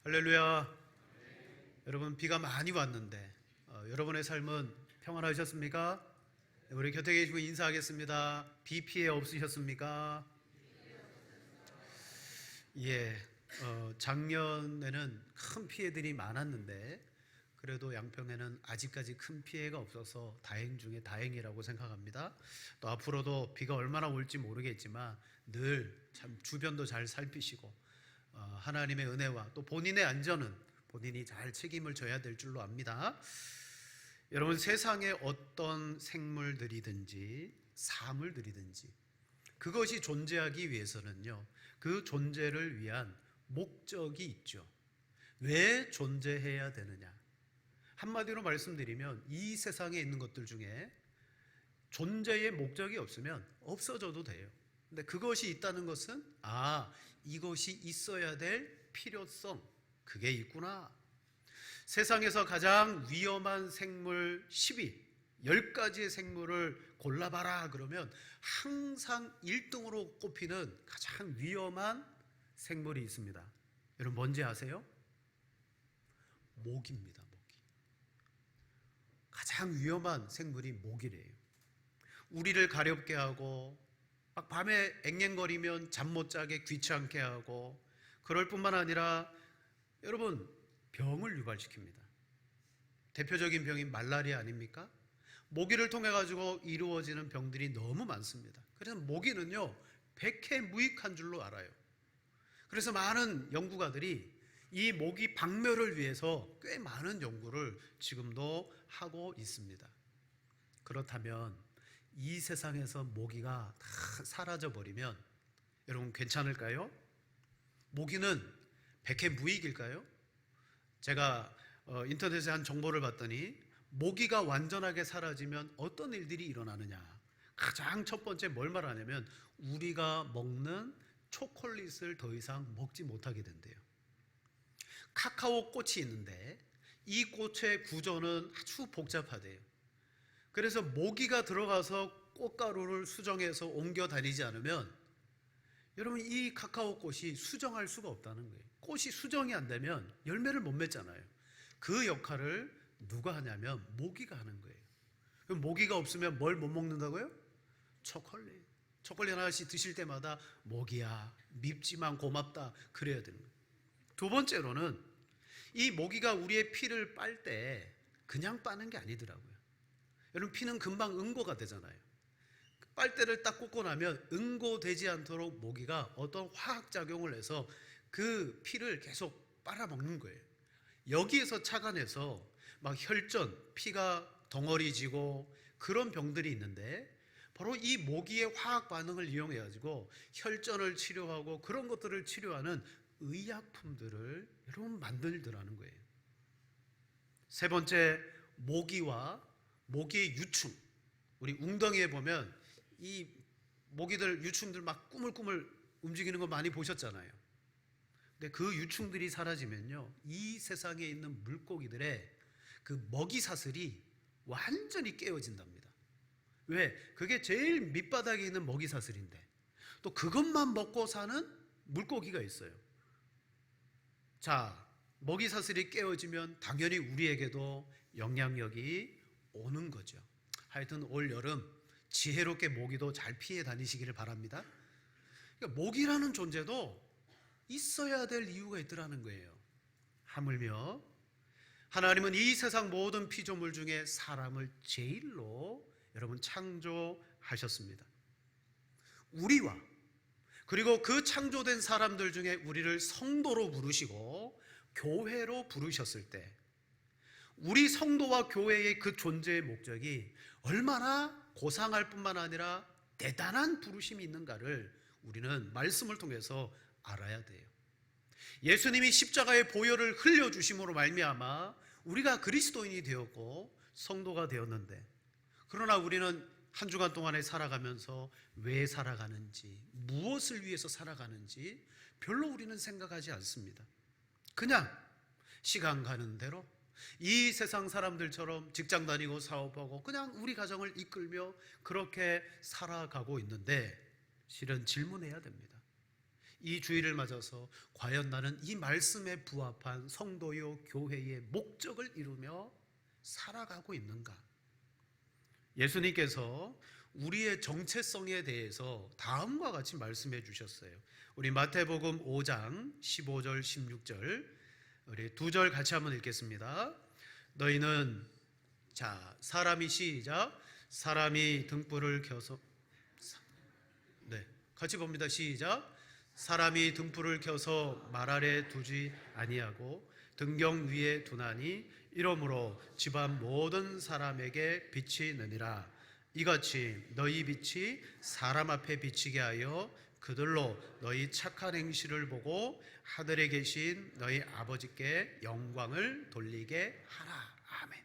할렐루야. 여러분, 비가 많이 왔는데 여러분의 삶은 평안하셨습니까? 우리 곁에 계시고 인사하겠습니다. 비 피해 없으셨습니까? 예, 작년에는 큰 피해들이 많았는데 그래도 양평에는 아직까지 큰 피해가 없어서 다행 중에 다행이라고 생각합니다. 또 앞으로도 비가 얼마나 올지 모르겠지만 늘 참 주변도 잘 살피시고 하나님의 은혜와 또 본인의 안전은 본인이 잘 책임을 져야 될 줄로 압니다. 여러분, 세상에 어떤 생물들이든지 사물들이든지 그것이 존재하기 위해서는요, 그 존재를 위한 목적이 있죠. 왜 존재해야 되느냐? 한마디로 말씀드리면 이 세상에 있는 것들 중에 존재의 목적이 없으면 없어져도 돼요. 근데 그것이 있다는 것은 이것이 있어야 될 필요성, 그게 있구나. 세상에서 가장 위험한 생물 10가지의 생물을 골라봐라 그러면 항상 1등으로 꼽히는 가장 위험한 생물이 있습니다. 여러분, 뭔지 아세요? 모기입니다. 모기. 가장 위험한 생물이 모기래요. 우리를 가렵게 하고 막 밤에 앵앵거리면 잠 못 자게 귀찮게 하고, 그럴 뿐만 아니라 여러분, 병을 유발시킵니다. 대표적인 병이 말라리아 아닙니까? 모기를 통해 가지고 이루어지는 병들이 너무 많습니다. 그래서 모기는요, 백해무익한 줄로 알아요. 그래서 많은 연구가들이 이 모기 박멸을 위해서 꽤 많은 연구를 지금도 하고 있습니다. 그렇다면 이 세상에서 모기가 다 사라져버리면 여러분 괜찮을까요? 모기는 백해무익일까요? 제가 인터넷에 한 정보를 봤더니 모기가 완전하게 사라지면 어떤 일들이 일어나느냐, 가장 첫 번째 뭘 말하냐면 우리가 먹는 초콜릿을 더 이상 먹지 못하게 된대요. 카카오 꽃이 있는데 이 꽃의 구조는 아주 복잡하대요. 그래서 모기가 들어가서 꽃가루를 수정해서 옮겨 다니지 않으면 여러분, 이 카카오 꽃이 수정할 수가 없다는 거예요. 꽃이 수정이 안 되면 열매를 못 맺잖아요. 그 역할을 누가 하냐면 모기가 하는 거예요. 그럼 모기가 없으면 뭘 못 먹는다고요? 초콜릿. 초콜릿 하나씩 드실 때마다 모기야, 밉지만 고맙다 그래야 되는 거예요. 두 번째로는 이 모기가 우리의 피를 빨 때 그냥 빠는 게 아니더라고요. 여러분, 피는 금방 응고가 되잖아요. 빨대를 딱 꽂고 나면 응고되지 않도록 모기가 어떤 화학작용을 해서 그 피를 계속 빨아먹는 거예요. 여기에서 착안해서 막 혈전, 피가 덩어리지고 그런 병들이 있는데 바로 이 모기의 화학 반응을 이용해 가지고 혈전을 치료하고 그런 것들을 치료하는 의약품들을 여러분 만들더라는 거예요. 세 번째, 모기의 유충. 우리 웅덩이에 보면 이 모기들 유충들 막 꾸물꾸물 움직이는 거 많이 보셨잖아요. 근데 그 유충들이 사라지면요, 이 세상에 있는 물고기들의 그 먹이 사슬이 완전히 깨어진답니다. 왜? 그게 제일 밑바닥에 있는 먹이 사슬인데 또 그것만 먹고 사는 물고기가 있어요. 자, 먹이 사슬이 깨어지면 당연히 우리에게도 영향력이 오는 거죠. 하여튼 올 여름 지혜롭게 모기도 잘 피해 다니시기를 바랍니다. 그러니까 모기라는 존재도 있어야 될 이유가 있더라는 거예요. 하물며 하나님은 이 세상 모든 피조물 중에 사람을 제일로 여러분 창조하셨습니다. 우리와 그리고 그 창조된 사람들 중에 우리를 성도로 부르시고 교회로 부르셨을 때 우리 성도와 교회의 그 존재의 목적이 얼마나 고상할 뿐만 아니라 대단한 부르심이 있는가를 우리는 말씀을 통해서 알아야 돼요. 예수님이 십자가의 보혈을 흘려주심으로 말미암아 우리가 그리스도인이 되었고 성도가 되었는데, 그러나 우리는 한 주간 동안에 살아가면서 왜 살아가는지, 무엇을 위해서 살아가는지 별로 우리는 생각하지 않습니다. 그냥 시간 가는 대로 이 세상 사람들처럼 직장 다니고 사업하고 그냥 우리 가정을 이끌며 그렇게 살아가고 있는데, 실은 질문해야 됩니다. 이 주일을 맞아서 과연 나는 이 말씀에 부합한 성도요 교회의 목적을 이루며 살아가고 있는가? 예수님께서 우리의 정체성에 대해서 다음과 같이 말씀해 주셨어요. 우리 마태복음 5장 15절 16절 우리 두 절 같이 한번 읽겠습니다. 너희는 사람이 시작 사람이 등불을 켜서 같이 봅니다. 시작 사람이 등불을 켜서 말 아래 두지 아니하고 등경 위에 두나니 이러므로 집안 모든 사람에게 빛이 느니라. 이같이 너희 빛이 사람 앞에 비치게 하여 그들로 너희 착한 행실을 보고 하늘에 계신 너희 아버지께 영광을 돌리게 하라. 아멘.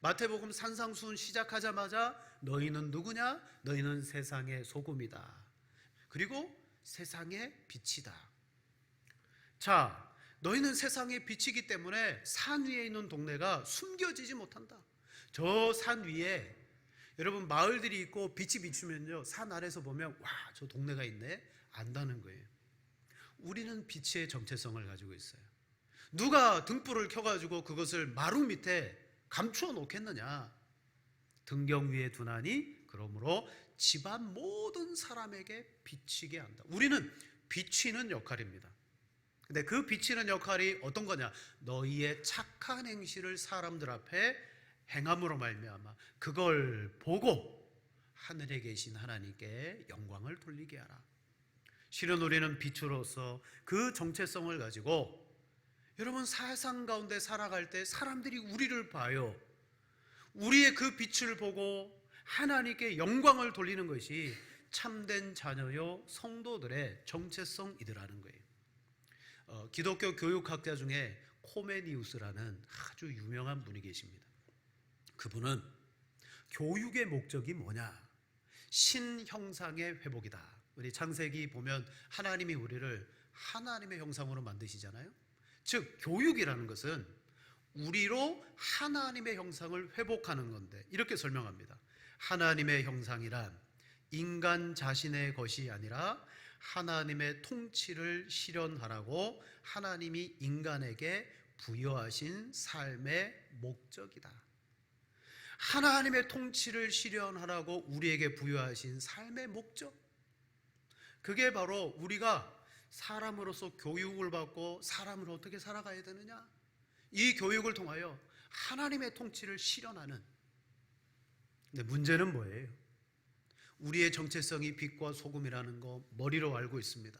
마태복음 산상수훈 시작하자마자 너희는 누구냐? 너희는 세상의 소금이다. 그리고 세상의 빛이다. 자, 너희는 세상의 빛이기 때문에 산 위에 있는 동네가 숨겨지지 못한다. 저 산 위에 여러분 마을들이 있고 빛이 비추면요 산 아래서 보면 와, 저 동네가 있네 안다는 거예요. 우리는 빛의 정체성을 가지고 있어요. 누가 등불을 켜가지고 그것을 마루 밑에 감추어 놓겠느냐? 등경 위에 두나니 그러므로 집안 모든 사람에게 비치게 한다. 우리는 비치는 역할입니다. 근데 그 비치는 역할이 어떤 거냐? 너희의 착한 행실을 사람들 앞에 행함으로 말미암아 그걸 보고 하늘에 계신 하나님께 영광을 돌리게 하라. 실은 우리는 빛으로서 그 정체성을 가지고 여러분 세상 가운데 살아갈 때 사람들이 우리를 봐요. 우리의 그 빛을 보고 하나님께 영광을 돌리는 것이 참된 자녀요 성도들의 정체성이더라는 거예요. 기독교 교육학자 중에 코메니우스라는 아주 유명한 분이 계십니다. 그분은 교육의 목적이 뭐냐? 신형상의 회복이다. 우리 창세기 보면 하나님이 우리를 하나님의 형상으로 만드시잖아요. 즉 교육이라는 것은 우리로 하나님의 형상을 회복하는 건데 이렇게 설명합니다. 하나님의 형상이란 인간 자신의 것이 아니라 하나님의 통치를 실현하라고 하나님이 인간에게 부여하신 삶의 목적이다. 하나님의 통치를 실현하라고 우리에게 부여하신 삶의 목적, 그게 바로 우리가 사람으로서 교육을 받고 사람을 어떻게 살아가야 되느냐, 이 교육을 통하여 하나님의 통치를 실현하는. 근데 문제는 뭐예요? 우리의 정체성이 빛과 소금이라는 거 머리로 알고 있습니다.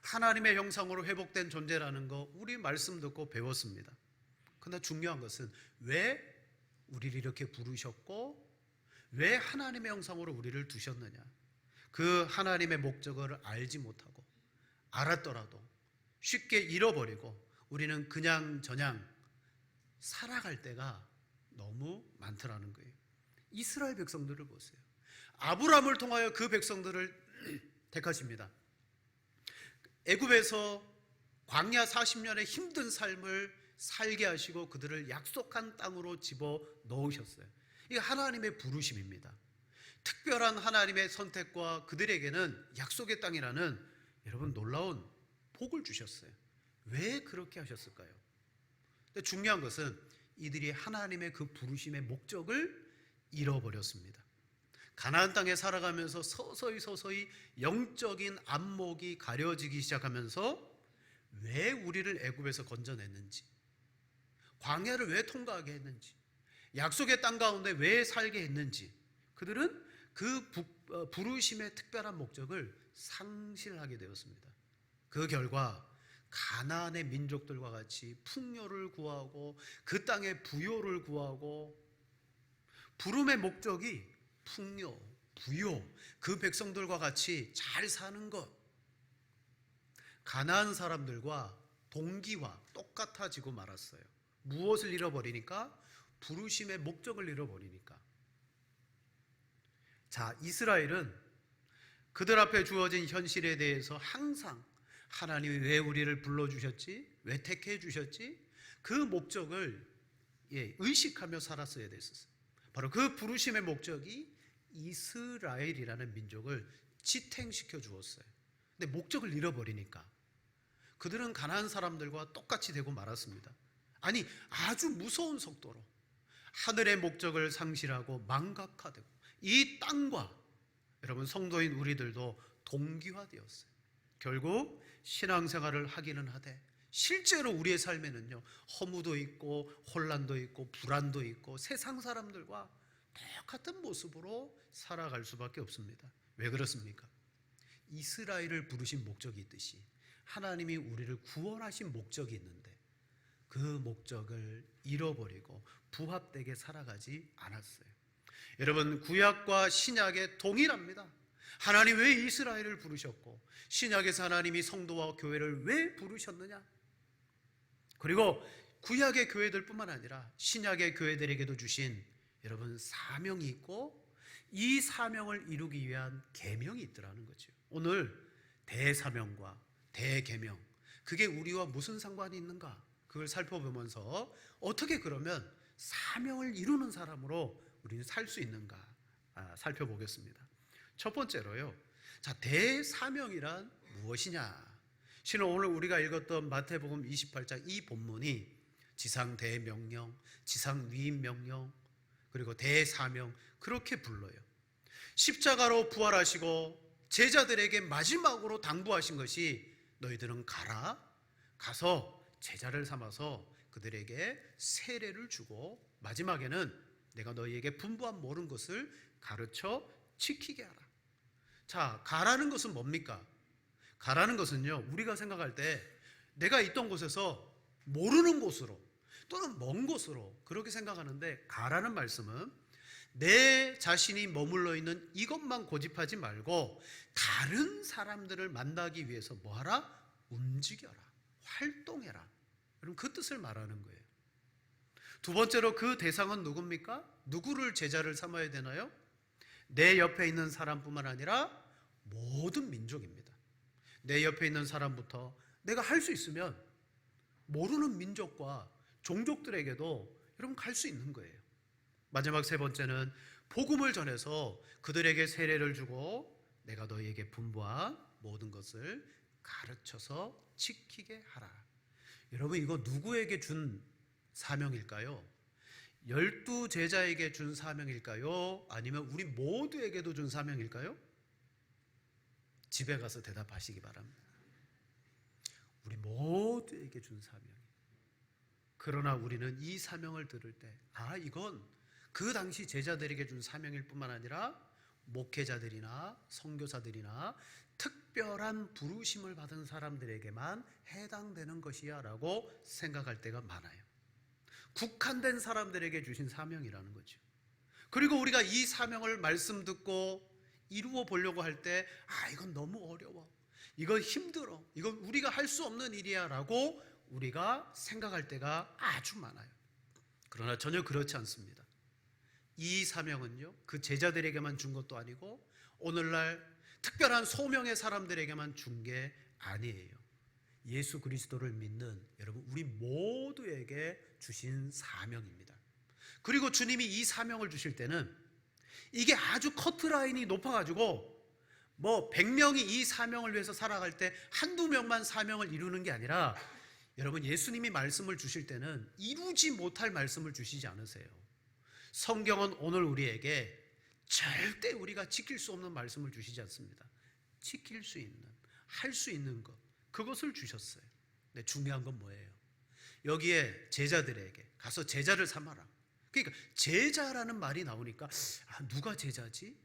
하나님의 형상으로 회복된 존재라는 거 우리 말씀 듣고 배웠습니다. 그러나 중요한 것은 왜 우리를 이렇게 부르셨고 왜 하나님의 형상으로 우리를 두셨느냐, 그 하나님의 목적을 알지 못하고 알았더라도 쉽게 잃어버리고 우리는 그냥 저냥 살아갈 때가 너무 많더라는 거예요. 이스라엘 백성들을 보세요. 아브라함을 통하여 그 백성들을 택하십니다. 애굽에서 광야 40년의 힘든 삶을 살게 하시고 그들을 약속한 땅으로 집어 넣으셨어요. 이게 하나님의 부르심입니다. 특별한 하나님의 선택과 그들에게는 약속의 땅이라는 여러분 놀라운 복을 주셨어요. 왜 그렇게 하셨을까요? 근데 중요한 것은 이들이 하나님의 그 부르심의 목적을 잃어버렸습니다. 가나안 땅에 살아가면서 서서히 영적인 안목이 가려지기 시작하면서 왜 우리를 애굽에서 건져냈는지, 광야를 왜 통과하게 했는지, 약속의 땅 가운데 왜 살게 했는지, 그들은 그 부르심의 특별한 목적을 상실하게 되었습니다. 그 결과 가나안의 민족들과 같이 풍요를 구하고 그 땅의 부요를 구하고, 부름의 목적이 풍요, 부요, 그 백성들과 같이 잘 사는 것, 가나안 사람들과 동기와 똑같아지고 말았어요. 무엇을 잃어버리니까? 부르심의 목적을 잃어버리니까. 자, 이스라엘은 그들 앞에 주어진 현실에 대해서 항상 하나님이 왜 우리를 불러주셨지? 왜 택해 주셨지? 그 목적을 의식하며 살았어야 됐었어요. 바로 그 부르심의 목적이 이스라엘이라는 민족을 지탱시켜 주었어요. 근데 목적을 잃어버리니까 그들은 가나안 사람들과 똑같이 되고 말았습니다. 아니, 아주 무서운 속도로 하늘의 목적을 상실하고 망각화되고 이 땅과 여러분 성도인 우리들도 동기화되었어요. 결국 신앙생활을 하기는 하되 실제로 우리의 삶에는요, 허무도 있고 혼란도 있고 불안도 있고 세상 사람들과 똑같은 모습으로 살아갈 수밖에 없습니다. 왜 그렇습니까? 이스라엘을 부르신 목적이 있듯이 하나님이 우리를 구원하신 목적이 있는데 그 목적을 잃어버리고 부합되게 살아가지 않았어요. 여러분, 구약과 신약에 동일합니다. 하나님 왜 이스라엘을 부르셨고 신약에서 하나님이 성도와 교회를 왜 부르셨느냐? 그리고 구약의 교회들뿐만 아니라 신약의 교회들에게도 주신 여러분 사명이 있고 이 사명을 이루기 위한 계명이 있더라는 거죠. 오늘 대사명과 대계명, 그게 우리와 무슨 상관이 있는가? 그걸 살펴보면서 어떻게 그러면 사명을 이루는 사람으로 우리는 살 수 있는가 살펴보겠습니다. 첫 번째로요, 자, 대사명이란 무엇이냐? 실은 오늘 우리가 읽었던 마태복음 28장 이 본문이 지상 대명령, 지상 위임 명령, 그리고 대사명, 그렇게 불러요. 십자가로 부활하시고 제자들에게 마지막으로 당부하신 것이 너희들은 가서 제자를 삼아서 그들에게 세례를 주고 마지막에는 내가 너희에게 분부한 모든 것을 가르쳐 지키게 하라. 자, 가라는 것은 뭡니까? 가라는 것은요, 우리가 생각할 때 내가 있던 곳에서 모르는 곳으로 또는 먼 곳으로 그렇게 생각하는데, 가라는 말씀은 내 자신이 머물러 있는 이것만 고집하지 말고 다른 사람들을 만나기 위해서 뭐하라? 움직여라, 활동해라. 여러분, 그 뜻을 말하는 거예요. 두 번째로 그 대상은 누굽니까? 누구를 제자를 삼아야 되나요? 내 옆에 있는 사람뿐만 아니라 모든 민족입니다. 내 옆에 있는 사람부터 내가 할 수 있으면 모르는 민족과 종족들에게도 여러분 갈 수 있는 거예요. 마지막 세 번째는 복음을 전해서 그들에게 세례를 주고 내가 너희에게 분부한 모든 것을 가르쳐서 지키게 하라. 여러분, 이거 누구에게 준 사명일까요? 12 제자에게 준 사명일까요? 아니면 우리 모두에게도 준 사명일까요? 집에 가서 대답하시기 바랍니다. 우리 모두에게 준 사명이에요. 그러나 우리는 이 사명을 들을 때 이건 그 당시 제자들에게 준 사명일 뿐만 아니라 목회자들이나 선교사들이나 특별한 부르심을 받은 사람들에게만 해당되는 것이야 라고 생각할 때가 많아요. 국한된 사람들에게 주신 사명이라는 거죠. 그리고 우리가 이 사명을 말씀 듣고 이루어 보려고 할 때 이건 너무 어려워, 이건 힘들어, 이건 우리가 할 수 없는 일이야 라고 우리가 생각할 때가 아주 많아요. 그러나 전혀 그렇지 않습니다. 이 사명은요, 그 제자들에게만 준 것도 아니고 오늘날 특별한 소명의 사람들에게만 준 게 아니에요. 예수 그리스도를 믿는 여러분, 우리 모두에게 주신 사명입니다. 그리고 주님이 이 사명을 주실 때는 이게 아주 커트라인이 높아가지고 100명이 이 사명을 위해서 살아갈 때 한두 명만 사명을 이루는 게 아니라, 여러분, 예수님이 말씀을 주실 때는 이루지 못할 말씀을 주시지 않으세요. 성경은 오늘 우리에게 절대 우리가 지킬 수 없는 말씀을 주시지 않습니다. 지킬 수 있는, 할 수 있는 것, 그것을 주셨어요. 근데 중요한 건 뭐예요? 여기에 제자들에게 가서 제자를 삼아라. 그러니까 제자라는 말이 나오니까 누가 제자지?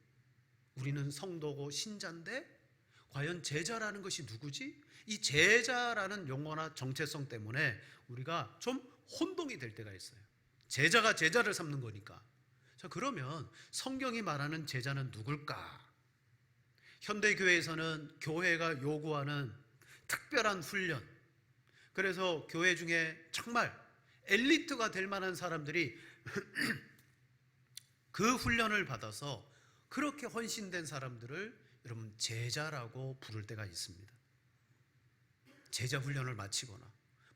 우리는 성도고 신자인데 과연 제자라는 것이 누구지? 이 제자라는 용어나 정체성 때문에 우리가 좀 혼동이 될 때가 있어요. 제자가 제자를 삼는 거니까. 자, 그러면 성경이 말하는 제자는 누굴까? 현대교회에서는 교회가 요구하는 특별한 훈련, 그래서 교회 중에 정말 엘리트가 될 만한 사람들이 그 훈련을 받아서 그렇게 헌신된 사람들을 여러분 제자라고 부를 때가 있습니다. 제자 훈련을 마치거나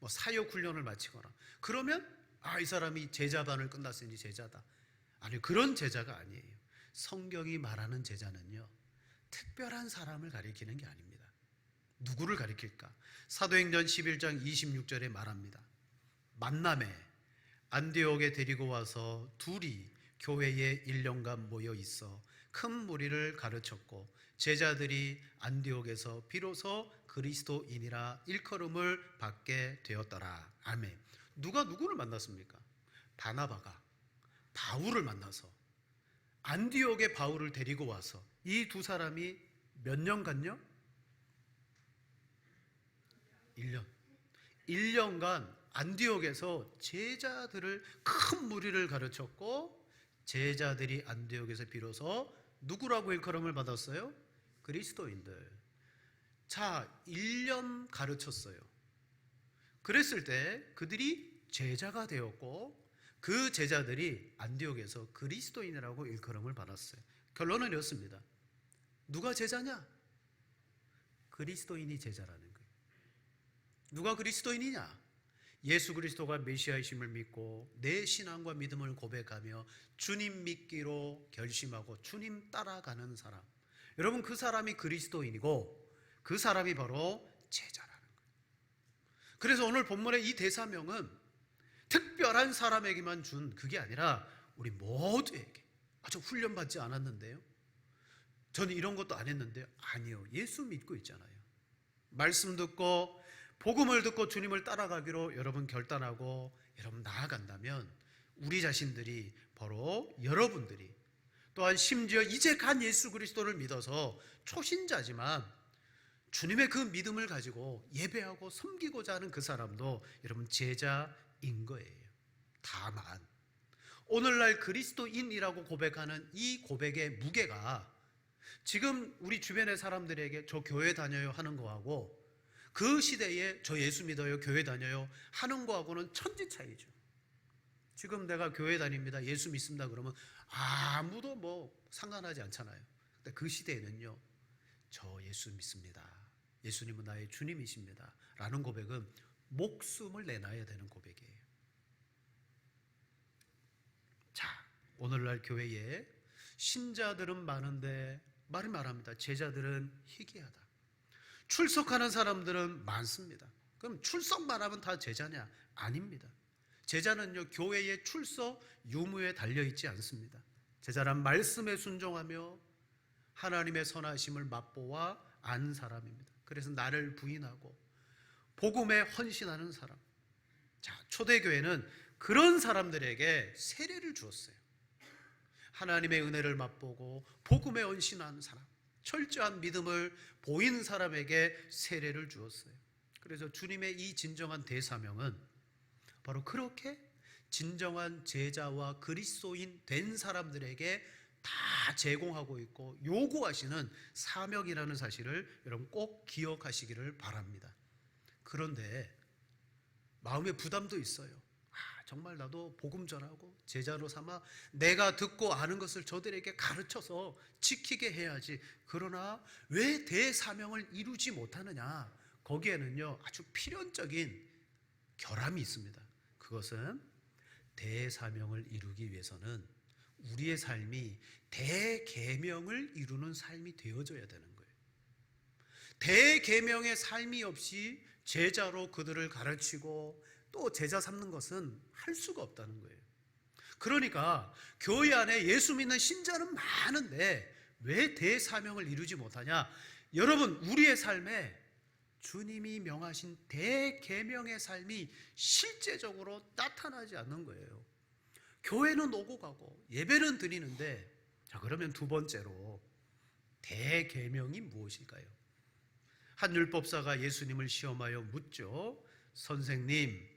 사역 훈련을 마치거나 그러면 이 사람이 제자반을 끝났으니 제자다. 아니, 그런 제자가 아니에요. 성경이 말하는 제자는요, 특별한 사람을 가리키는 게 아닙니다. 누구를 가리킬까? 사도행전 11장 26절에 말합니다. 만남에 안디옥에 데리고 와서 둘이 교회에 1년간 모여 있어 큰 무리를 가르쳤고 제자들이 안디옥에서 비로소 그리스도인이라 일컬음을 받게 되었더라. 아멘. 누가 누구를 만났습니까? 바나바가 바울을 만나서 안디옥에 바울을 데리고 와서 이 두 사람이 몇 년간요? 1년간 안디옥에서 제자들을 큰 무리를 가르쳤고 제자들이 안디옥에서 비로소 누구라고 일컬음을 받았어요? 그리스도인들. 자, 1년 가르쳤어요. 그랬을 때 그들이 제자가 되었고 그 제자들이 안디옥에서 그리스도인이라고 일컬음을 받았어요. 결론은 이렇습니다. 누가 제자냐? 그리스도인이 제자라는 거예요. 누가 그리스도인이냐? 예수 그리스도가 메시아이심을 믿고 내 신앙과 믿음을 고백하며 주님 믿기로 결심하고 주님 따라가는 사람. 여러분, 그 사람이 그리스도인이고 그 사람이 바로 제자라는 거예요. 그래서 오늘 본문의 이 대사명은 특별한 사람에게만 준 그게 아니라 우리 모두에게. 저 훈련받지 않았는데요, 저는 이런 것도 안 했는데요. 아니요, 예수 믿고 있잖아요. 말씀 듣고 복음을 듣고 주님을 따라가기로 여러분 결단하고 여러분 나아간다면 우리 자신들이 바로 여러분들이 또한 심지어 이제 간 예수 그리스도를 믿어서 초신자지만 주님의 그 믿음을 가지고 예배하고 섬기고자 하는 그 사람도 여러분 제자인 거예요. 다만 오늘날 그리스도인이라고 고백하는 이 고백의 무게가 지금 우리 주변의 사람들에게 저 교회 다녀요 하는 거하고 그 시대에 저 예수 믿어요 교회 다녀요 하는 거하고는 천지 차이죠. 지금 내가 교회 다닙니다 예수 믿습니다 그러면 아무도 뭐 상관하지 않잖아요. 근데 그 시대에는요, 저 예수 믿습니다, 예수님은 나의 주님이십니다 라는 고백은 목숨을 내놔야 되는 고백이에요. 자, 오늘날 교회에 신자들은 많은데 말이 말합니다. 제자들은 희귀하다. 출석하는 사람들은 많습니다. 그럼 출석만 하면 다 제자냐? 아닙니다. 제자는요, 교회의 출석 유무에 달려있지 않습니다. 제자란 말씀에 순종하며 하나님의 선하심을 맛보아 안 사람입니다. 그래서 나를 부인하고 복음에 헌신하는 사람. 자, 초대교회는 그런 사람들에게 세례를 주었어요. 하나님의 은혜를 맛보고 복음에 헌신한 사람, 철저한 믿음을 보인 사람에게 세례를 주었어요. 그래서 주님의 이 진정한 대사명은 바로 그렇게 진정한 제자와 그리스도인 된 사람들에게 다 제공하고 있고 요구하시는 사명이라는 사실을 여러분 꼭 기억하시기를 바랍니다. 그런데 마음의 부담도 있어요. 정말 나도 복음 전하고 제자로 삼아 내가 듣고 아는 것을 저들에게 가르쳐서 지키게 해야지. 그러나 왜 대사명을 이루지 못하느냐? 거기에는요, 아주 필연적인 결함이 있습니다. 그것은 대사명을 이루기 위해서는 우리의 삶이 대계명을 이루는 삶이 되어져야 되는 거예요. 대계명의 삶이 없이 제자로 그들을 가르치고 또 제자 삼는 것은 할 수가 없다는 거예요. 그러니까 교회 안에 예수 믿는 신자는 많은데 왜 대사명을 이루지 못하냐? 여러분, 우리의 삶에 주님이 명하신 대계명의 삶이 실제적으로 나타나지 않는 거예요. 교회는 오고 가고 예배는 드리는데, 자, 그러면 두 번째로 대계명이 무엇일까요? 한 율법사가 예수님을 시험하여 묻죠. 선생님,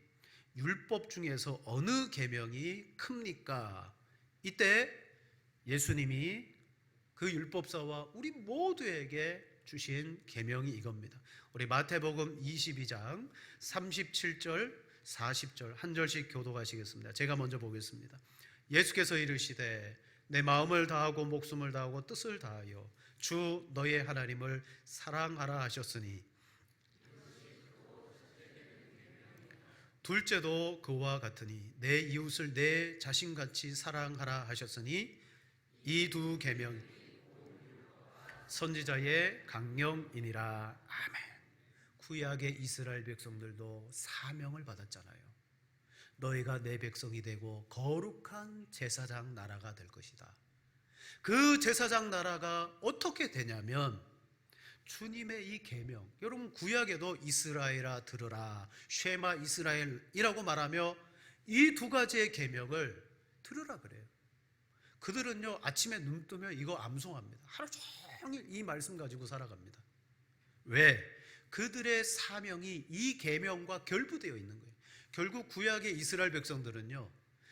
율법 중에서 어느 계명이 큽니까? 이때 예수님이 그 율법사와 우리 모두에게 주신 계명이 이겁니다. 우리 마태복음 22장 37절 40절 한 절씩 교독하시겠습니다. 제가 먼저 보겠습니다. 예수께서 이르시되 내 마음을 다하고 목숨을 다하고 뜻을 다하여 주 너의 하나님을 사랑하라 하셨으니 둘째도 그와 같으니 내 이웃을 내 자신같이 사랑하라 하셨으니 이 두 계명 선지자의 강령이니라. 아멘. 구약의 이스라엘 백성들도 사명을 받았잖아요. 너희가 내 백성이 되고 거룩한 제사장 나라가 될 것이다. 그 제사장 나라가 어떻게 되냐면 주님의 이 계명, 여러분 구약에도 이스라엘아 들으라, 쉐마 이스라엘이라고 말하며 이 두 가지의 계명을 들으라 그래요. 그들은요 아침에 눈 뜨면 이거 암송합니다. 하루 종일 이 말씀 가지고 살아갑니다. 왜? 그들의 사명이 이 계명과 결부되어 있는 거예요. 결국 구약의 이스라엘 백성들은요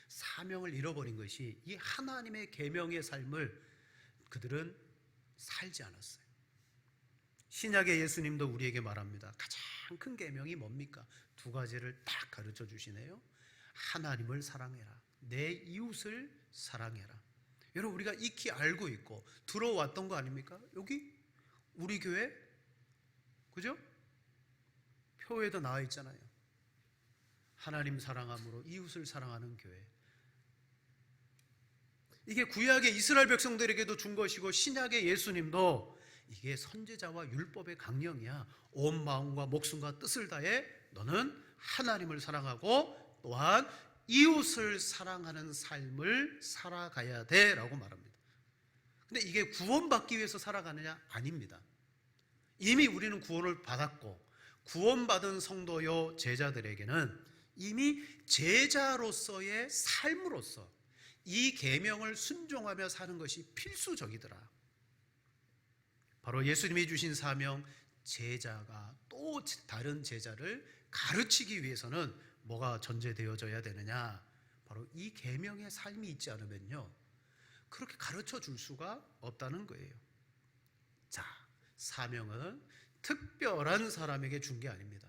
사명을 잃어버린 것이 이 하나님의 계명의 삶을 그들은 살지 않았어요. 신약의 예수님도 우리에게 말합니다. 가장 큰 계명이 뭡니까? 두 가지를 딱 가르쳐 주시네요. 하나님을 사랑해라, 내 이웃을 사랑해라. 여러분 우리가 익히 알고 있고 들어왔던 거 아닙니까? 여기 우리 교회 그죠? 표에도 나와 있잖아요. 하나님 사랑함으로 이웃을 사랑하는 교회. 이게 구약의 이스라엘 백성들에게도 준 것이고 신약의 예수님도 이게 선지자와 율법의 강령이야. 온 마음과 목숨과 뜻을 다해 너는 하나님을 사랑하고 또한 이웃을 사랑하는 삶을 살아가야 돼라고 말합니다. 근데 이게 구원받기 위해서 살아가느냐? 아닙니다. 이미 우리는 구원을 받았고 구원받은 성도요 제자들에게는 이미 제자로서의 삶으로서 이 계명을 순종하며 사는 것이 필수적이더라. 바로 예수님이 주신 사명, 제자가 또 다른 제자를 가르치기 위해서는 뭐가 전제되어져야 되느냐? 바로 이 계명의 삶이 있지 않으면요 그렇게 가르쳐 줄 수가 없다는 거예요. 자, 사명은 특별한 사람에게 준 게 아닙니다.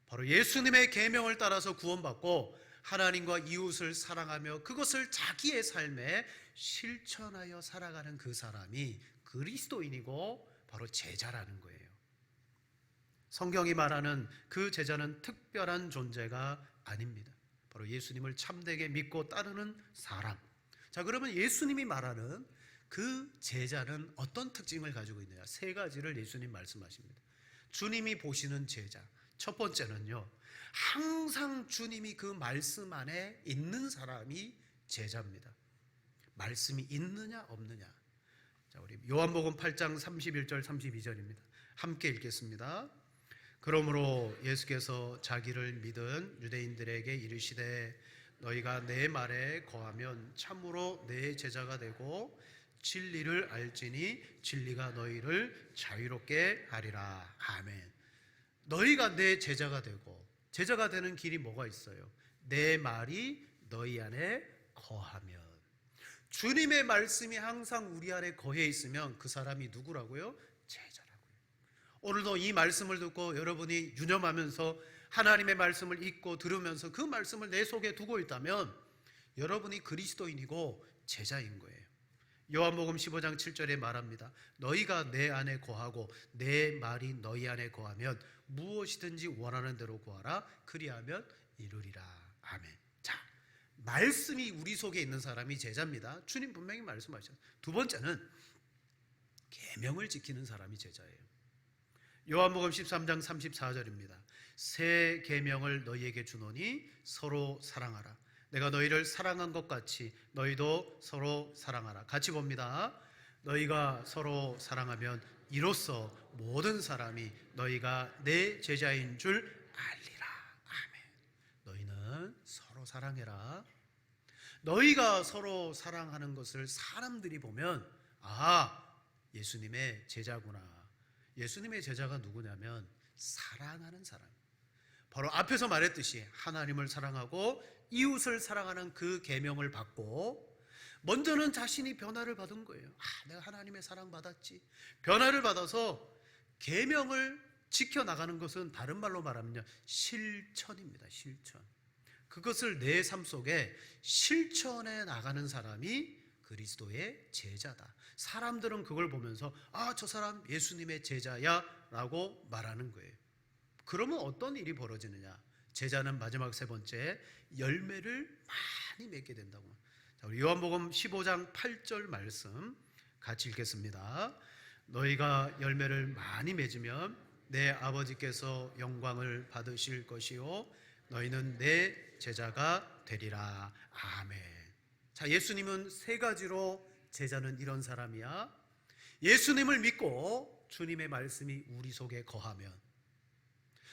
바로 예수님의 계명을 따라서 구원받고 하나님과 이웃을 사랑하며 그것을 자기의 삶에 실천하여 살아가는 그 사람이 그리스도인이고 바로 제자라는 거예요. 성경이 말하는 그 제자는 특별한 존재가 아닙니다. 바로 예수님을 참되게 믿고 따르는 사람. 자, 그러면 예수님이 말하는 그 제자는 어떤 특징을 가지고 있느냐? 세 가지를 예수님 말씀하십니다. 주님이 보시는 제자. 첫 번째는요, 항상 주님이 그 말씀 안에 있는 사람이 제자입니다. 말씀이 있느냐 없느냐. 자, 우리 요한복음 8장 31절 32절입니다. 함께 읽겠습니다. 그러므로 예수께서 자기를 믿은 유대인들에게 이르시되 너희가 내 말에 거하면 참으로 내 제자가 되고 진리를 알지니 진리가 너희를 자유롭게 하리라. 아멘. 너희가 내 제자가 되고, 제자가 되는 길이 뭐가 있어요? 내 말이 너희 안에 거하면. 주님의 말씀이 항상 우리 안에 거해 있으면 그 사람이 누구라고요? 제자라고요. 오늘도 이 말씀을 듣고 여러분이 유념하면서 하나님의 말씀을 읽고 들으면서 그 말씀을 내 속에 두고 있다면 여러분이 그리스도인이고 제자인 거예요. 요한복음 15장 7절에 말합니다. 너희가 내 안에 거하고 내 말이 너희 안에 거하면 무엇이든지 원하는 대로 구하라. 그리하면 이루리라. 아멘. 자, 말씀이 우리 속에 있는 사람이 제자입니다. 주님 분명히 말씀하셨어요. 두 번째는 계명을 지키는 사람이 제자예요. 요한복음 13장 34절입니다. 새 계명을 너희에게 주노니 서로 사랑하라. 내가 너희를 사랑한 것 같이 너희도 서로 사랑하라. 같이 봅니다. 너희가 서로 사랑하면 이로써 모든 사람이 너희가 내 제자인 줄 알리라. 아멘. 너희는 서로 사랑해라. 너희가 서로 사랑하는 것을 사람들이 보면 예수님의 제자구나. 예수님의 제자가 누구냐면 사랑하는 사람. 바로 앞에서 말했듯이 하나님을 사랑하고 이웃을 사랑하는 그 계명을 받고 먼저는 자신이 변화를 받은 거예요. 내가 하나님의 사랑 받았지. 변화를 받아서 계명을 지켜나가는 것은 다른 말로 말하면 실천입니다. 실천. 그것을 내 삶 속에 실천해 나가는 사람이 그리스도의 제자다. 사람들은 그걸 보면서 저 사람 예수님의 제자야 라고 말하는 거예요. 그러면 어떤 일이 벌어지느냐? 제자는 마지막 세 번째 열매를 많이 맺게 된다고. 자, 우리 요한복음 15장 8절 말씀 같이 읽겠습니다. 너희가 열매를 많이 맺으면 내 아버지께서 영광을 받으실 것이요 너희는 내 제자가 되리라. 아멘. 자, 예수님은 세 가지로 제자는 이런 사람이야. 예수님을 믿고 주님의 말씀이 우리 속에 거하면,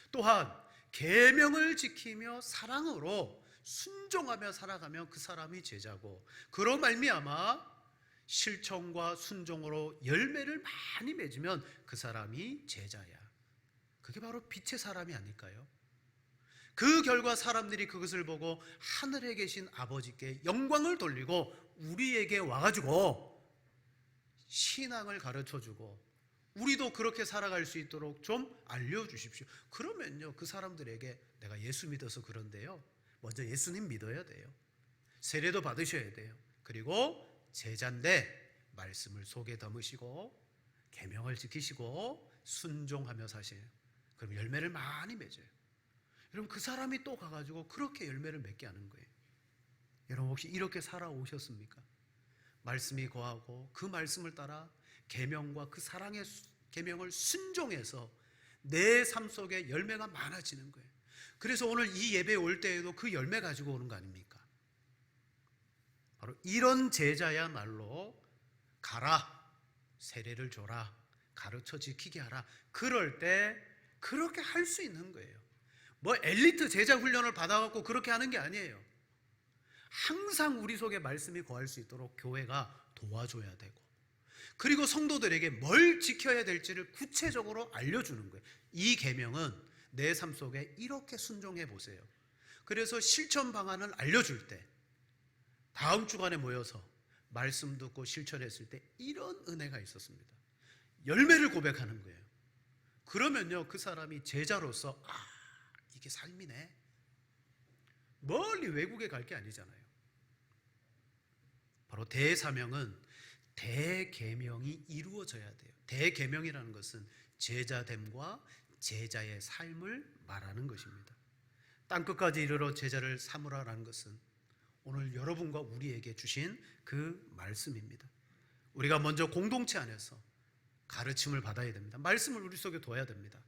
또한 계명을 지키며 사랑으로 순종하며 살아가면 그 사람이 제자고, 그로 말미암아 실천과 순종으로 열매를 많이 맺으면 그 사람이 제자야. 그게 바로 빛의 사람이 아닐까요? 그 결과 사람들이 그것을 보고 하늘에 계신 아버지께 영광을 돌리고 우리에게 와가지고 신앙을 가르쳐주고 우리도 그렇게 살아갈 수 있도록 좀 알려주십시오. 그러면요, 그 사람들에게 내가 예수 믿어서 그런데요, 먼저 예수님 믿어야 돼요. 세례도 받으셔야 돼요. 그리고 제자인데 말씀을 속에 담으시고 계명을 지키시고 순종하며 사세요. 그럼 열매를 많이 맺어요. 여러분, 그 사람이 또 가가지고 그렇게 열매를 맺게 하는 거예요. 여러분, 혹시 이렇게 살아오셨습니까? 말씀이 거하고 그 말씀을 따라 계명과 그 사랑의 계명을 순종해서 내 삶 속에 열매가 많아지는 거예요. 그래서 오늘 이 예배에 올 때에도 그 열매 가지고 오는 거 아닙니까? 바로 이런 제자야말로 가라, 세례를 줘라, 가르쳐 지키게 하라. 그럴 때 그렇게 할 수 있는 거예요. 뭐 엘리트 제자 훈련을 받아갖고 그렇게 하는 게 아니에요. 항상 우리 속에 말씀이 거할 수 있도록 교회가 도와줘야 되고, 그리고 성도들에게 뭘 지켜야 될지를 구체적으로 알려주는 거예요. 이 계명은 내 삶 속에 이렇게 순종해 보세요. 그래서 실천 방안을 알려줄 때 다음 주간에 모여서 말씀 듣고 실천했을 때 이런 은혜가 있었습니다. 열매를 고백하는 거예요. 그러면요, 그 사람이 제자로서 이게 삶이네. 멀리 외국에 갈 게 아니잖아요. 바로 대사명은 대계명이 이루어져야 돼요. 대계명이라는 것은 제자됨과 제자의 삶을 말하는 것입니다. 땅끝까지 이르러 제자를 삼으라라는 것은 오늘 여러분과 우리에게 주신 그 말씀입니다. 우리가 먼저 공동체 안에서 가르침을 받아야 됩니다. 말씀을 우리 속에 둬야 됩니다.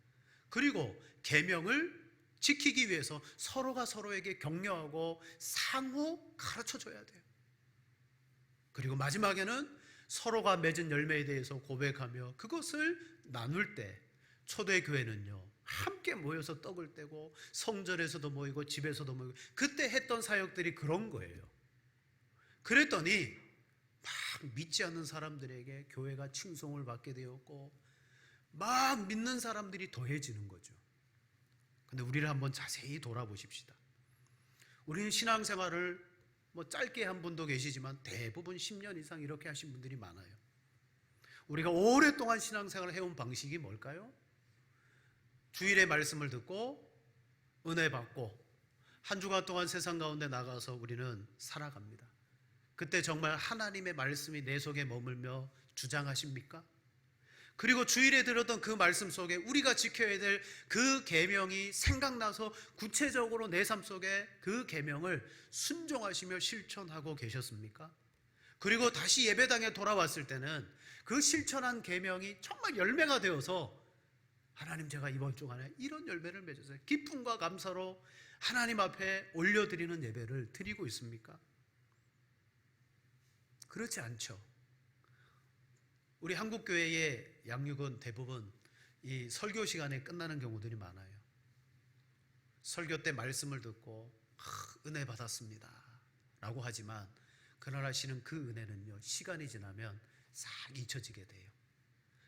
그리고 계명을 지키기 위해서 서로가 서로에게 격려하고 상호 가르쳐줘야 돼요. 그리고 마지막에는 서로가 맺은 열매에 대해서 고백하며 그것을 나눌 때 초대교회는요, 함께 모여서 떡을 떼고 성전에서도 모이고 집에서도 모이고 그때 했던 사역들이 그런 거예요. 그랬더니 막 믿지 않는 사람들에게 교회가 칭송을 받게 되었고 막 믿는 사람들이 더해지는 거죠. 근데 우리를 한번 자세히 돌아보십시다. 우리는 신앙생활을 뭐 짧게 한 분도 계시지만 대부분 10년 이상 이렇게 하신 분들이 많아요. 우리가 오랫동안 신앙생활을 해온 방식이 뭘까요? 주일에 말씀을 듣고 은혜 받고 한 주간 동안 세상 가운데 나가서 우리는 살아갑니다. 그때 정말 하나님의 말씀이 내 속에 머물며 주장하십니까? 그리고 주일에 들었던 그 말씀 속에 우리가 지켜야 될 그 계명이 생각나서 구체적으로 내 삶 속에 그 계명을 순종하시며 실천하고 계셨습니까? 그리고 다시 예배당에 돌아왔을 때는 그 실천한 계명이 정말 열매가 되어서 하나님, 제가 이번 주간에 이런 열매를 맺었어요. 기쁨과 감사로 하나님 앞에 올려드리는 예배를 드리고 있습니까? 그렇지 않죠. 우리 한국교회의 양육은 대부분 이 설교 시간에 끝나는 경우들이 많아요. 설교 때 말씀을 듣고 은혜 받았습니다 라고 하지만 그날 하시는 그 은혜는요, 시간이 지나면 싹 잊혀지게 돼요.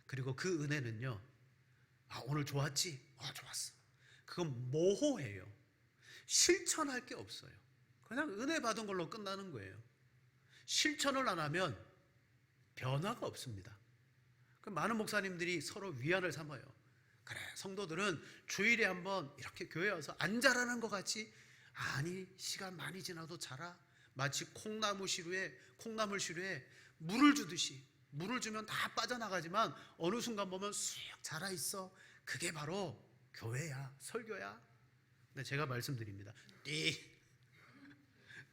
그리고 그 은혜는요, 오늘 좋았지? 좋았어. 그건 모호해요. 실천할 게 없어요. 그냥 은혜 받은 걸로 끝나는 거예요. 실천을 안 하면 변화가 없습니다. 많은 목사님들이 서로 위안을 삼아요. 그래, 성도들은 주일에 한번 이렇게 교회 와서 안 자라는 것 같지? 아니, 시간 많이 지나도 자라. 마치 콩나물 시루에 물을 주듯이, 물을 주면 다 빠져나가지만 어느 순간 보면 쑥 자라 있어. 그게 바로 교회야, 설교야. 근데 제가 말씀드립니다.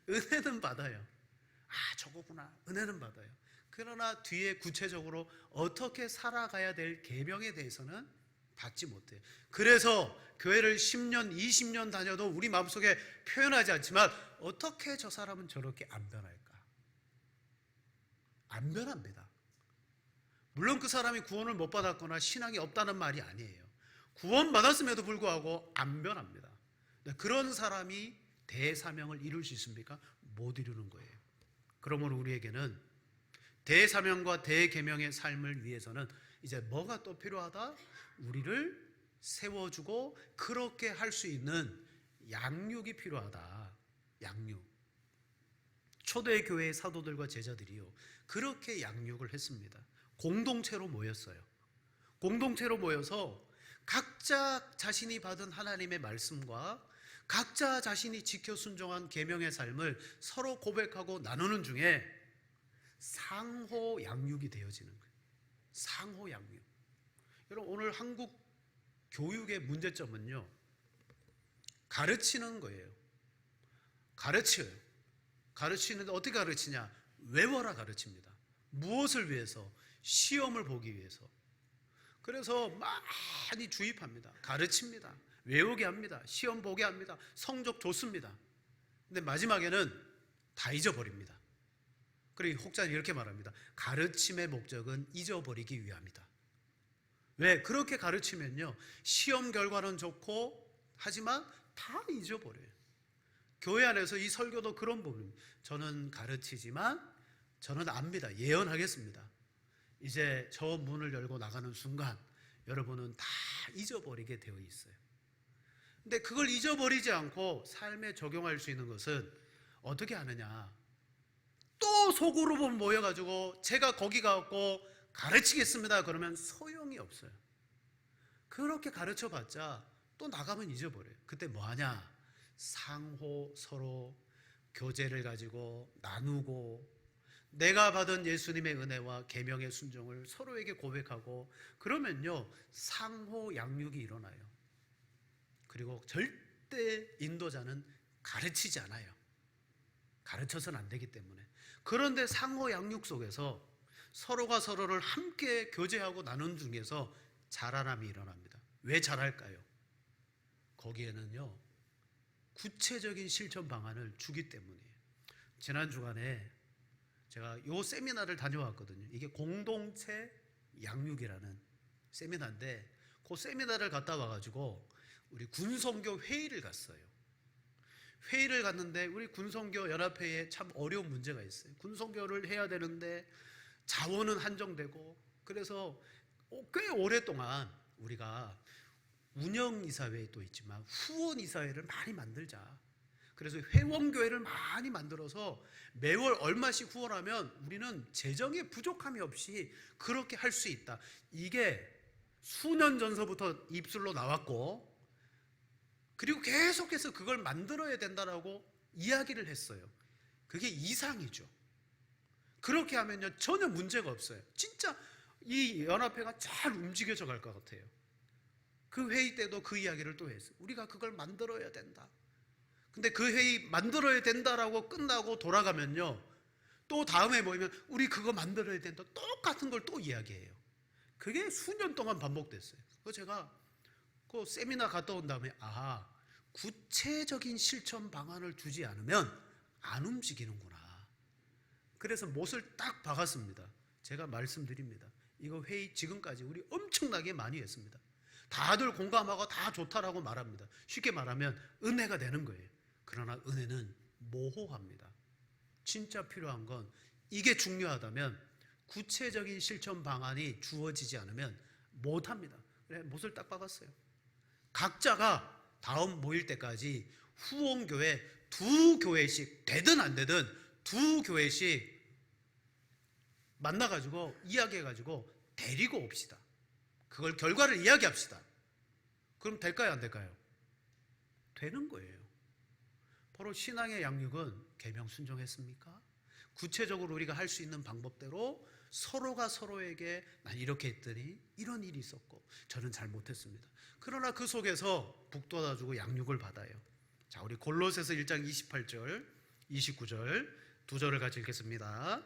은혜는 받아요. 저거구나. 은혜는 받아요. 그러나 뒤에 구체적으로 어떻게 살아가야 될 계명에 대해서는 받지 못해요. 그래서 교회를 10년, 20년 다녀도 우리 마음속에 표현하지 않지만 어떻게 저 사람은 저렇게 안 변할까? 안 변합니다. 물론 그 사람이 구원을 못 받았거나 신앙이 없다는 말이 아니에요. 구원 받았음에도 불구하고 안 변합니다. 그런 사람이 대사명을 이룰 수 있습니까? 못 이루는 거예요. 그러므로 우리에게는 대사명과 대계명의 삶을 위해서는 이제 뭐가 또 필요하다? 우리를 세워주고 그렇게 할 수 있는 양육이 필요하다. 양육. 초대교회의 사도들과 제자들이요, 그렇게 양육을 했습니다. 공동체로 모였어요. 공동체로 모여서 각자 자신이 받은 하나님의 말씀과 각자 자신이 지켜 순종한 계명의 삶을 서로 고백하고 나누는 중에 상호 양육이 되어지는 거예요. 상호 양육. 여러분, 오늘 한국 교육의 문제점은요, 가르치는 거예요. 가르쳐요. 가르치는데 어떻게 가르치냐? 외워라 가르칩니다. 무엇을 위해서? 시험을 보기 위해서. 그래서 많이 주입합니다. 가르칩니다. 외우게 합니다. 시험 보게 합니다. 성적 좋습니다. 근데 마지막에는 다 잊어버립니다. 그리고 혹자는 이렇게 말합니다. 가르침의 목적은 잊어버리기 위함이다. 왜? 그렇게 가르치면요, 시험 결과는 좋고 하지만 다 잊어버려요. 교회 안에서 이 설교도 그런 부분입니다. 저는 가르치지만 저는 압니다. 예언하겠습니다. 이제 저 문을 열고 나가는 순간 여러분은 다 잊어버리게 되어 있어요. 근데 그걸 잊어버리지 않고 삶에 적용할 수 있는 것은 어떻게 하느냐? 또 속으로 모여가지고 제가 거기 가고 가르치겠습니다 그러면 소용이 없어요. 그렇게 가르쳐봤자 또 나가면 잊어버려요. 그때 뭐하냐? 상호 서로 교제를 가지고 나누고 내가 받은 예수님의 은혜와 계명의 순종을 서로에게 고백하고 그러면요, 상호 양육이 일어나요. 그리고 절대 인도자는 가르치지 않아요. 가르쳐서는 안 되기 때문에. 그런데 상호 양육 속에서 서로가 서로를 함께 교제하고 나눈 중에서 자라남이 일어납니다. 왜 자랄까요? 거기에는요, 구체적인 실천 방안을 주기 때문이에요. 지난 주간에 제가 요 세미나를 다녀왔거든요. 이게 공동체 양육이라는 세미나인데 그 세미나를 갔다 와가지고 우리 군선교 회의를 갔어요. 회의를 갔는데 우리 군선교 연합회에 참 어려운 문제가 있어요. 군선교를 해야 되는데 자원은 한정되고 그래서 꽤 오랫동안 우리가 운영이사회에 또 있지만 후원이사회를 많이 만들자. 그래서 회원교회를 많이 만들어서 매월 얼마씩 후원하면 우리는 재정에 부족함이 없이 그렇게 할 수 있다. 이게 수년 전서부터 입술로 나왔고 그리고 계속해서 그걸 만들어야 된다라고 이야기를 했어요. 그게 이상이죠. 그렇게 하면요 전혀 문제가 없어요. 진짜 이 연합회가 잘 움직여져 갈 것 같아요. 그 회의 때도 그 이야기를 또 했어요. 우리가 그걸 만들어야 된다. 근데 그 회의 만들어야 된다라고 끝나고 돌아가면요 또 다음에 모이면 우리 그거 만들어야 된다. 똑같은 걸 또 이야기해요. 그게 수년 동안 반복됐어요. 그래서 제가 그 세미나 갔다 온 다음에 구체적인 실천 방안을 주지 않으면 안 움직이는구나. 그래서 못을 딱 박았습니다. 제가 말씀드립니다. 이거 회의 지금까지 우리 엄청나게 많이 했습니다. 다들 공감하고 다 좋다라고 말합니다. 쉽게 말하면 은혜가 되는 거예요. 그러나 은혜는 모호합니다. 진짜 필요한 건 이게 중요하다면 구체적인 실천 방안이 주어지지 않으면 못합니다. 그래, 못을 딱 박았어요. 각자가 다음 모일 때까지 후원교회 2교회씩 되든 안 되든 2교회씩 만나가지고 이야기해가지고 데리고 옵시다. 그걸 결과를 이야기합시다. 그럼 될까요, 안 될까요? 되는 거예요. 바로 신앙의 양육은 계명 순종했습니까? 구체적으로 우리가 할 수 있는 방법대로 서로가 서로에게 난 이렇게 했더니 이런 일이 있었고 저는 잘 못했습니다. 그러나 그 속에서 북돋아주고 양육을 받아요. 자, 우리 골로새서 1장 28절 29절 두 절을 같이 읽겠습니다.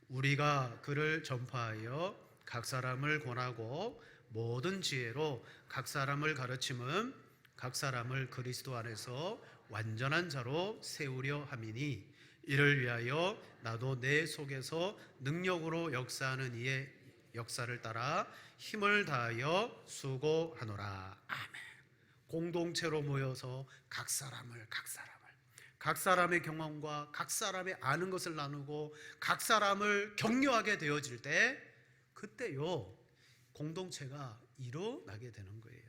우리가 그를 전파하여 각 사람을 권하고 모든 지혜로 각 사람을 가르침은 각 사람을 그리스도 안에서 완전한 자로 세우려 함이니 이를 위하여 나도 내 속에서 능력으로 역사하는 이의 역사를 따라 힘을 다하여 수고하노라. 아멘. 공동체로 모여서 각 사람의 경험과 각 사람의 아는 것을 나누고 각 사람을 격려하게 되어질 때 그때요 공동체가 일어나게 되는 거예요.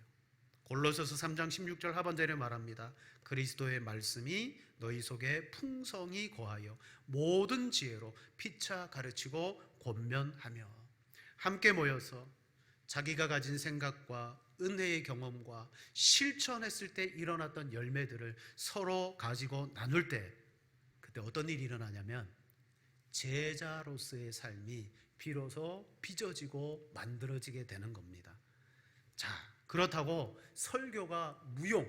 골로새서 3장 16절 하반절에 말합니다. 그리스도의 말씀이 너희 속에 풍성히 거하여 모든 지혜로 피차 가르치고 권면하며 함께 모여서 자기가 가진 생각과 은혜의 경험과 실천했을 때 일어났던 열매들을 서로 가지고 나눌 때 그때 어떤 일이 일어나냐면 제자로서의 삶이 비로소 빚어지고 만들어지게 되는 겁니다. 자, 그렇다고 설교가 무용,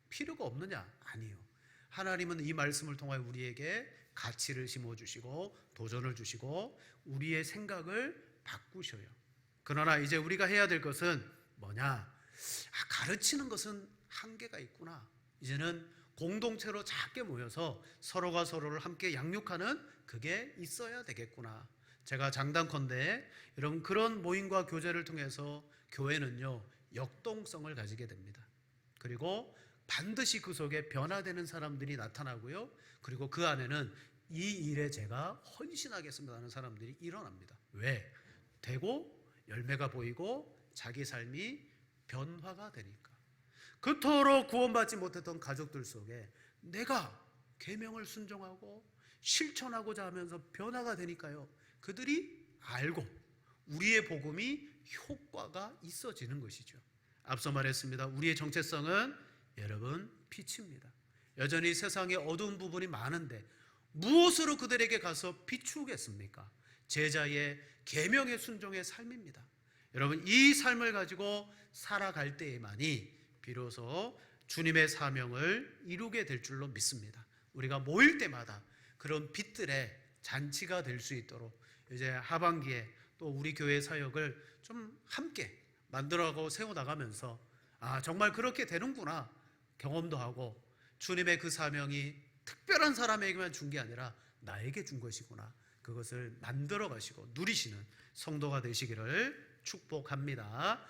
필요가 없느냐? 아니요. 하나님은 이 말씀을 통하여 우리에게 가치를 심어주시고 도전을 주시고 우리의 생각을 바꾸셔요. 그러나 이제 우리가 해야 될 것은 뭐냐? 가르치는 것은 한계가 있구나. 이제는 공동체로 작게 모여서 서로가 서로를 함께 양육하는 그게 있어야 되겠구나. 제가 장담컨대 여러분 그런 모임과 교제를 통해서 교회는요 역동성을 가지게 됩니다. 그리고 반드시 그 속에 변화되는 사람들이 나타나고요. 그리고 그 안에는 이 일에 제가 헌신하겠습니다 하는 사람들이 일어납니다. 왜? 되고 열매가 보이고 자기 삶이 변화가 되니까. 그토록 구원받지 못했던 가족들 속에 내가 계명을 순종하고 실천하고자 하면서 변화가 되니까요. 그들이 알고 우리의 복음이 효과가 있어지는 것이죠. 앞서 말했습니다. 우리의 정체성은 여러분 빛입니다. 여전히 세상에 어두운 부분이 많은데 무엇으로 그들에게 가서 비추겠습니까? 제자의 계명의 순종의 삶입니다. 여러분 이 삶을 가지고 살아갈 때에만이 비로소 주님의 사명을 이루게 될 줄로 믿습니다. 우리가 모일 때마다 그런 빛들의 잔치가 될 수 있도록 이제 하반기에 또 우리 교회 사역을 좀 함께 만들어가고 세워나가면서 정말 그렇게 되는구나 경험도 하고 주님의 그 사명이 특별한 사람에게만 준 게 아니라 나에게 준 것이구나 그것을 만들어 가시고 누리시는 성도가 되시기를 축복합니다.